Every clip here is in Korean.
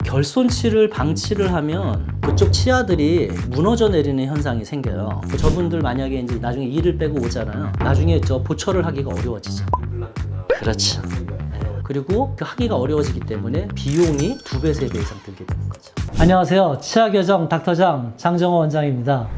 결손치를 방치를 하면 그쪽 치아들이 무너져 내리는 현상이 생겨요. 저분들 만약에 이제 나중에 이를 빼고 오잖아요. 나중에 저 보철을 하기가 어려워지죠. 임플란트나 그렇죠. 그리고 그 하기가 어려워지기 때문에 비용이 2배, 3배 이상 들게 되는 거죠. 안녕하세요. 치아교정 닥터장 장정호 원장입니다.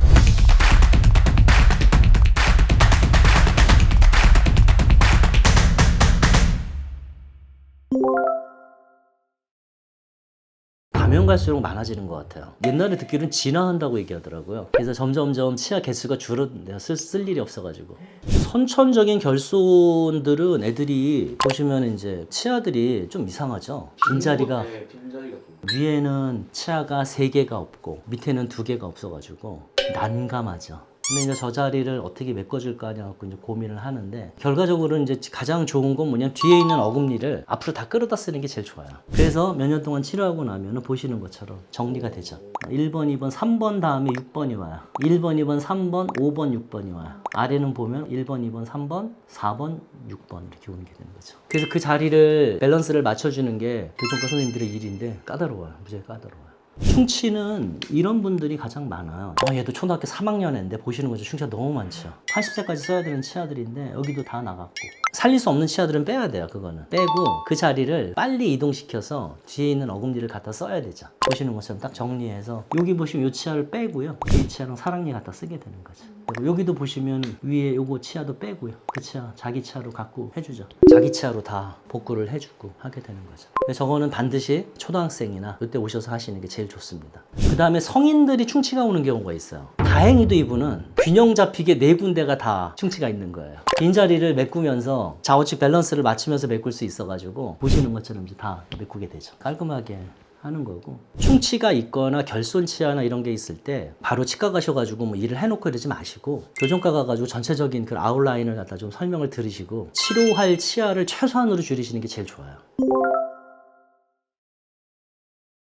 가면 갈수록 많아지는 것 같아요. 옛날에 듣기로는 진화한다고 얘기하더라고요. 그래서 점점점 치아 개수가 줄어든대요. 쓸 일이 없어가지고. 선천적인 결손들은 애들이 보시면 이제 치아들이 좀 이상하죠. 빈자리가 네, 빈자리가 좀 위에는 치아가 3개가 없고 밑에는 2개가 없어가지고 난감하죠. 근데 이제 저 자리를 어떻게 메꿔줄까 하냐고 이제 고민을 하는데, 결과적으로 이제 가장 좋은 건 뭐냐면 뒤에 있는 어금니를 앞으로 다 끌어다 쓰는 게 제일 좋아요. 그래서 몇 년 동안 치료하고 나면은 보시는 것처럼 정리가 되죠. 1번, 2번, 3번 다음에 6번이 와요. 1번, 2번, 3번, 5번, 6번이 와요. 아래는 보면 1번, 2번, 3번, 4번, 6번 이렇게 오는 게 되는 거죠. 그래서 그 자리를 밸런스를 맞춰주는 게 교정과 선생님들의 일인데 까다로워요. 무지하게 까다로워요. 충치는 이런 분들이 가장 많아요. 얘도 초등학교 3학년인데 보시는 거죠. 충치가 너무 많죠. 80세까지 써야 되는 치아들인데 여기도 다 나갔고, 살릴 수 없는 치아들은 빼야 돼요. 그거는 빼고 그 자리를 빨리 이동시켜서 뒤에 있는 어금니를 갖다 써야 되죠. 보시는 것처럼 딱 정리해서 여기 보시면 이 치아를 빼고요, 이 치아랑 사랑니 갖다 쓰게 되는 거죠. 그리고 여기도 보시면 위에 요거 치아도 빼고요, 그 치아 자기 치아로 갖고 해주죠. 자기 치아로 다 복구를 해주고 하게 되는 거죠. 저거는 반드시 초등학생이나 이때 오셔서 하시는 게 제일 좋습니다. 그 다음에 성인들이 충치가 오는 경우가 있어요. 다행히도 이분은 균형 잡히게 4군데가 다 충치가 있는 거예요. 빈자리를 메꾸면서 좌우측 밸런스를 맞추면서 메꿀 수 있어가지고 보시는 것처럼 이제 다 메꾸게 되죠. 깔끔하게 하는 거고, 충치가 있거나 결손 치아나 이런 게 있을 때 바로 치과 가셔가지고 뭐 일을 해놓고 이러지 마시고 교정과 가가지고 전체적인 그 아웃라인을 갖다 좀 설명을 들으시고 치료할 치아를 최소한으로 줄이시는 게 제일 좋아요.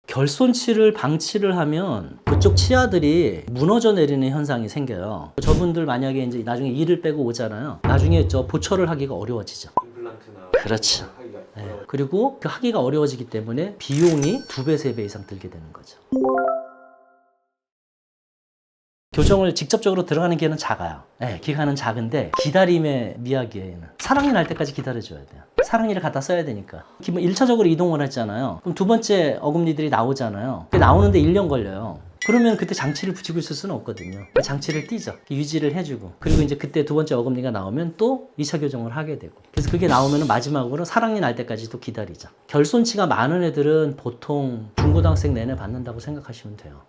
결손치를 방치를 하면 그쪽 치아들이 무너져 내리는 현상이 생겨요. 저분들 만약에 이제 나중에 이를 빼고 오잖아요. 나중에 저 보철을 하기가 어려워지죠. 임플란트나 그렇죠. 하기가 네. 그리고 그 하기가 어려워지기 때문에 비용이 2배, 3배 이상 들게 되는 거죠. 교정을 직접적으로 들어가는 기회는 작아요. 네, 기간은 작은데 기다림의 미학이에요. 사랑니 날 때까지 기다려줘야 돼요. 사랑니를 갖다 써야 되니까. 기본 1차적으로 이동을 했잖아요. 그럼 2번째 어금니들이 나오잖아요. 나오는데 1년 걸려요. 그러면 그때 장치를 붙이고 있을 수는 없거든요. 장치를 띄죠. 유지를 해주고. 그리고 이제 그때 2번째 어금니가 나오면 또 2차 교정을 하게 되고. 그래서 그게 나오면 마지막으로 사랑니 날 때까지 또 기다리죠. 결손치가 많은 애들은 보통 중고등학생 내내 받는다고 생각하시면 돼요.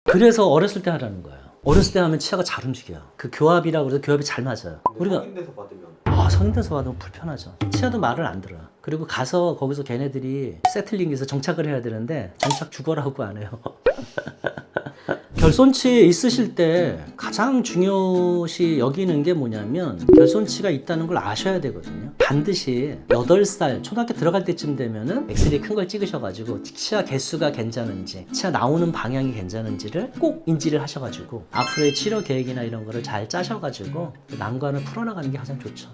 그래서 어렸을 때 하라는 거예요. 어렸을 때 하면 치아가 잘 움직여요. 그 교합이라고 해서 교합이 잘 맞아요. 우리가 성인 돼서 받으면 성인 돼서 받으면 불편하죠. 치아도 말을 안 들어요. 그리고 가서 거기서 걔네들이 세틀링에서 정착을 해야 되는데 정착 죽어라고 안 해요. 결손치 있으실 때 가장 중요시 여기는 게 뭐냐면 결손치가 있다는 걸 아셔야 되거든요. 반드시 8살 초등학교 들어갈 때쯤 되면은 엑스레이 큰 걸 찍으셔가지고 치아 개수가 괜찮은지, 치아 나오는 방향이 괜찮은지를 꼭 인지를 하셔가지고 앞으로의 치료 계획이나 이런 거를 잘 짜셔가지고 난관을 풀어나가는 게 가장 좋죠.